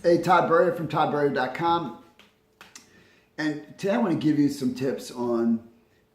Hey, Todd Burrier from toddburrier.com. And today I want to give you some tips on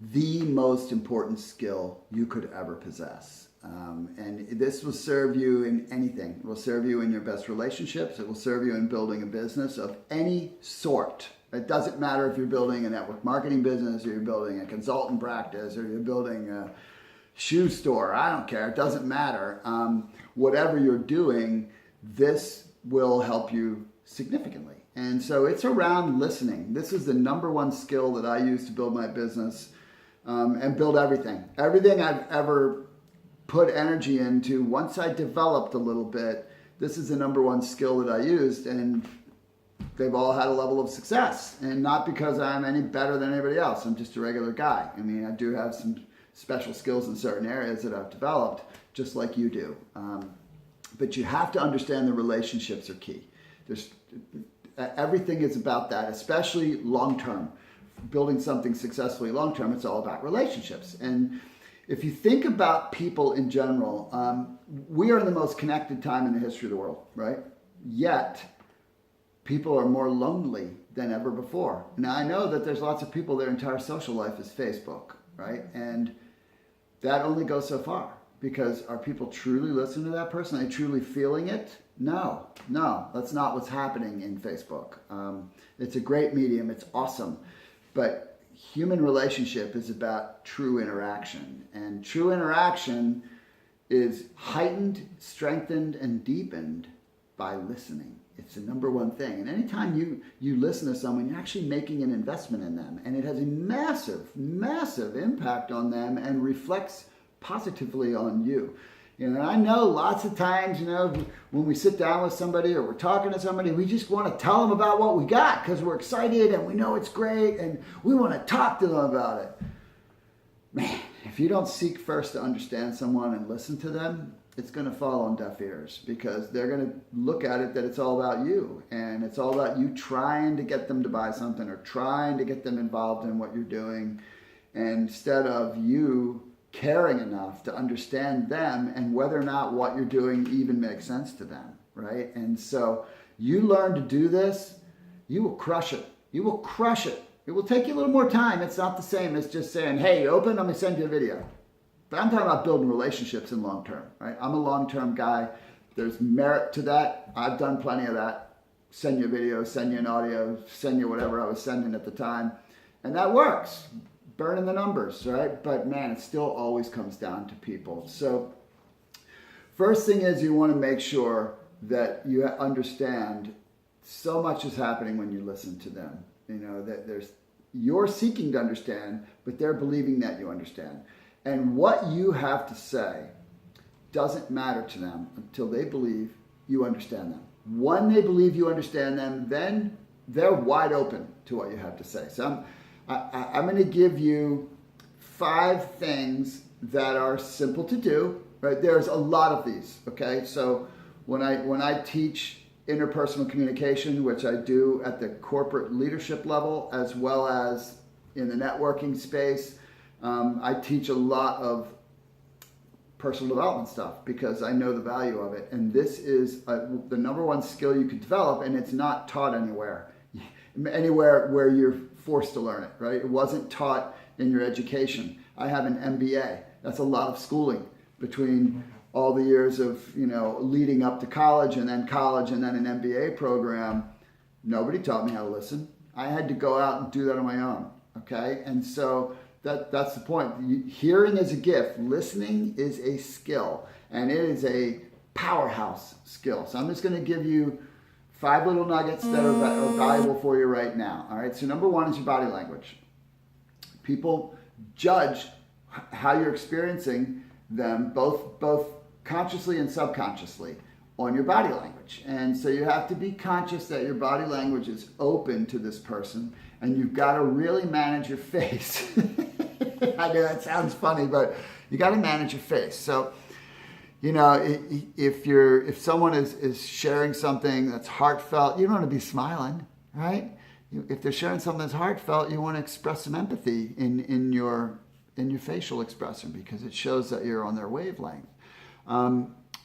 the most important skill you could ever possess. And this will serve you in anything. It will serve you in your best relationships. It will serve you in building a business of any sort. It doesn't matter if you're building a network marketing business, or you're building a consultant practice, or you're building a shoe store. I don't care. It doesn't matter. Whatever you're doing, this will help you significantly. And so it's around listening. This is the number one skill that I use to build my business and build everything. Everything I've ever put energy into, once I developed a little bit, this is the number one skill that I used, and they've all had a level of success. And not because I'm any better than anybody else. I'm just a regular guy. I mean, I do have some special skills in certain areas that I've developed, just like you do. But you have to understand the relationships are key. Everything is about that, especially long-term. Building something successfully long-term, it's all about relationships. And if you think about people in general, we are in the most connected time in the history of the world, right? Yet, people are more lonely than ever before. Now, I know that there's lots of people, their entire social life is Facebook, right? And that only goes so far, because are people truly listening to that person? Are they truly feeling it? No, that's not what's happening in Facebook. It's a great medium, it's awesome, but human relationship is about true interaction, and true interaction is heightened, strengthened, and deepened by listening. It's the number one thing. And anytime you listen to someone, you're actually making an investment in them, and it has a massive, massive impact on them and reflects positively on you. You know, I know lots of times, when we sit down with somebody or we're talking to somebody, we just want to tell them about what we got because we're excited and we know it's great and we want to talk to them about it. Man, if you don't seek first to understand someone and listen to them, it's going to fall on deaf ears, because they're going to look at it that it's all about you, and it's all about you trying to get them to buy something or trying to get them involved in what you're doing, instead of you caring enough to understand them and whether or not what you're doing even makes sense to them, right? And so you learn to do this, you will crush it. You will crush it. It will take you a little more time. It's not the same as just saying, hey, open, let me send you a video. But I'm talking about building relationships in long term, right? I'm a long-term guy. There's merit to that. I've done plenty of that. Send you a video, send you an audio, send you whatever I was sending at the time. And that works. Burning the numbers, right? But man, it still always comes down to people. So first thing is, you want to make sure that you understand so much is happening when you listen to them. That you're seeking to understand, but they're believing that you understand. And what you have to say doesn't matter to them until they believe you understand them. When they believe you understand them, then they're wide open to what you have to say. So I'm going to give you 5 things that are simple to do. Right? There's a lot of these. Okay, so when I teach interpersonal communication, which I do at the corporate leadership level as well as in the networking space, I teach a lot of personal development stuff because I know the value of it. And this is the number one skill you can develop, and it's not taught anywhere where you're forced to learn it, right? It wasn't taught in your education. I have an MBA. That's a lot of schooling between all the years of, leading up to college and then an MBA program. Nobody taught me how to listen. I had to go out and do that on my own, okay? And so that's the point. Hearing is a gift. Listening is a skill, and it is a powerhouse skill. So I'm just going to give you 5 little nuggets that are valuable for you right now. All right. So number 1 is your body language. People judge how you're experiencing them, both consciously and subconsciously, on your body language. And so you have to be conscious that your body language is open to this person, and you've got to really manage your face. I know that sounds funny, but you got to manage your face. So, if someone is sharing something that's heartfelt, you don't want to be smiling, right? If they're sharing something that's heartfelt, you want to express some empathy in your facial expression, because it shows that you're on their wavelength.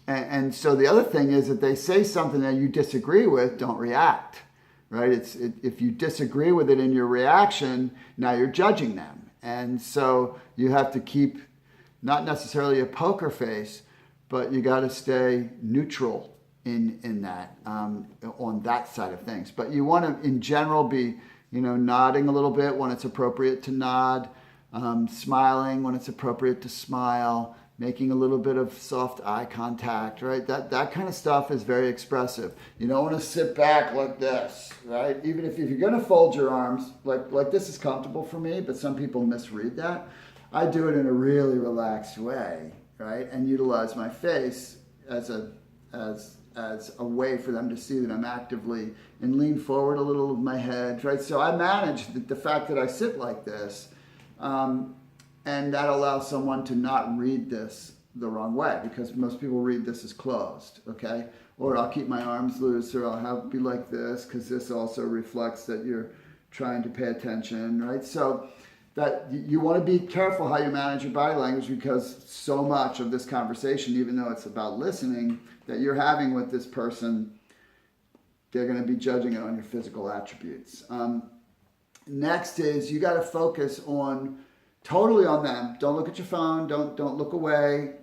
And so the other thing is that they say something that you disagree with, don't react, right? If you disagree with it in your reaction, now you're judging them. And so you have to keep not necessarily a poker face, but you got to stay neutral in that, on that side of things. But you want to, in general, be, nodding a little bit when it's appropriate to nod, smiling when it's appropriate to smile, making a little bit of soft eye contact, right? That kind of stuff is very expressive. You don't want to sit back like this, right? Even if you're going to fold your arms, like this is comfortable for me, but some people misread that. I do it in a really relaxed way, right? And utilize my face as a way for them to see that I'm actively, and lean forward a little with my head, right? So I manage the fact that I sit like this, and that allows someone to not read this the wrong way, because most people read this as closed, okay? Or I'll keep my arms loose, or I'll be like this, because this also reflects that you're trying to pay attention, right? So that you want to be careful how you manage your body language, because so much of this conversation, even though it's about listening, that you're having with this person, they're going to be judging it on your physical attributes. Next is you got to focus totally on them. Don't look at your phone. Don't look away.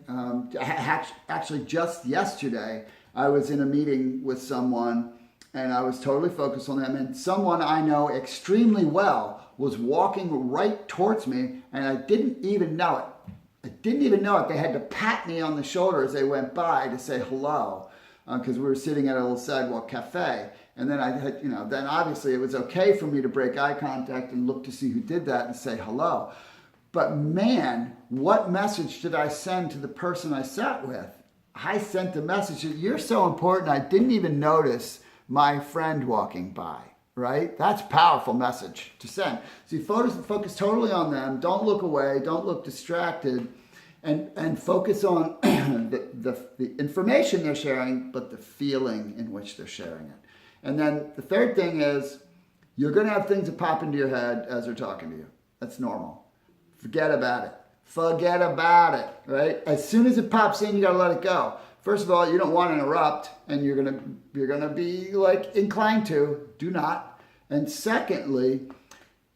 Actually, just yesterday, I was in a meeting with someone, and I was totally focused on them. And someone I know extremely well was walking right towards me, and I didn't even know it. They had to pat me on the shoulder as they went by to say hello, because we were sitting at a little sidewalk cafe. And then then obviously it was okay for me to break eye contact and look to see who did that and say hello. But man, what message did I send to the person I sat with? I sent the message that you're so important, I didn't even notice my friend walking by, right? That's a powerful message to send. So you focus totally on them. Don't look away. Don't look distracted. And focus on the information they're sharing, but the feeling in which they're sharing it. And then the third thing is you're going to have things that pop into your head as they're talking to you. That's normal. Forget about it, right? As soon as it pops in, you got to let it go. First of all, you don't want to interrupt, and you're gonna be like inclined to. Do not. And secondly,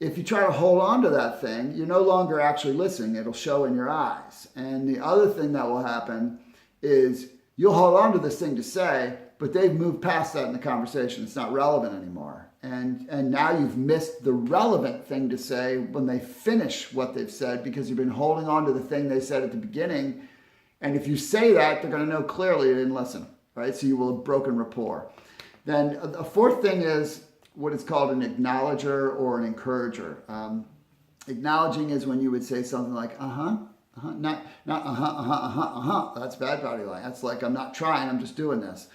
if you try to hold on to that thing, you're no longer actually listening. It'll show in your eyes. And the other thing that will happen is you'll hold on to this thing to say, but they've moved past that in the conversation. It's not relevant anymore. And now you've missed the relevant thing to say when they finish what they've said, because you've been holding on to the thing they said at the beginning. And if you say that, they're going to know clearly you didn't listen, right? So you will have broken rapport. Then a fourth thing is what is called an acknowledger or an encourager. Acknowledging is when you would say something like, not That's bad body language. That's like, I'm not trying, I'm just doing this.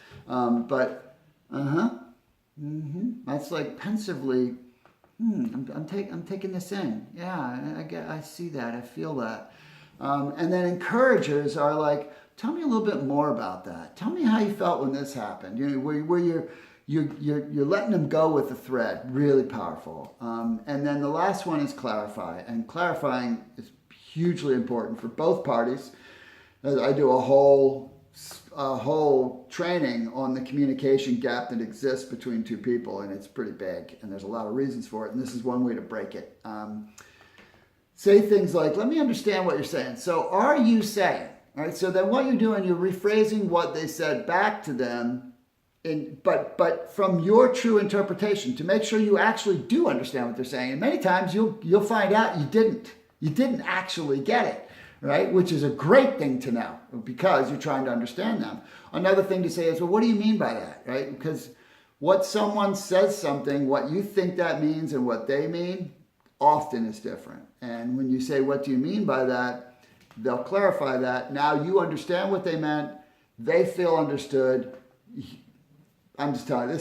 That's like pensively, I'm taking this in. Yeah, I see that, I feel that. And then encouragers are like, tell me a little bit more about that. Tell me how you felt when this happened. Where you're letting them go with the thread. Really powerful. And then the last one is clarify. And clarifying is hugely important for both parties. I do a whole training on the communication gap that exists between two people, and it's pretty big. And there's a lot of reasons for it. And this is one way to break it. Say things like, let me understand what you're saying. So are you saying, all right? So then what you're doing, you're rephrasing what they said back to them, but from your true interpretation to make sure you actually do understand what they're saying. And many times you'll find out you didn't actually get it, right? Which is a great thing to know because you're trying to understand them. Another thing to say is, well, what do you mean by that, right? Because what someone says something, what you think that means and what they mean often is different. And when you say, what do you mean by that? They'll clarify that. Now you understand what they meant. They feel understood. I'm just telling you,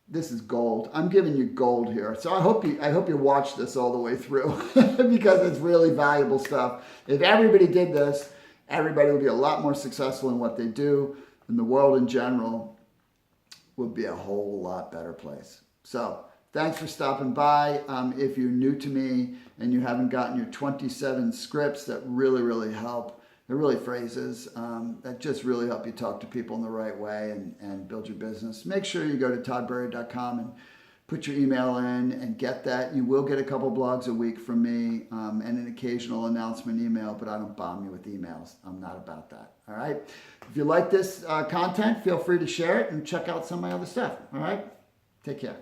this is gold. I'm giving you gold here. So I hope you watch this all the way through because it's really valuable stuff. If everybody did this, everybody would be a lot more successful in what they do, and the world in general would be a whole lot better place. So thanks for stopping by. If you're new to me and you haven't gotten your 27 scripts that really, really help They're really phrases that just really help you talk to people in the right way and build your business. Make sure you go to toddberry.com and put your email in and get that. You will get a couple blogs a week from me and an occasional announcement email, but I don't bomb you with emails. I'm not about that. All right. If you like this content, feel free to share it and check out some of my other stuff. All right. Take care.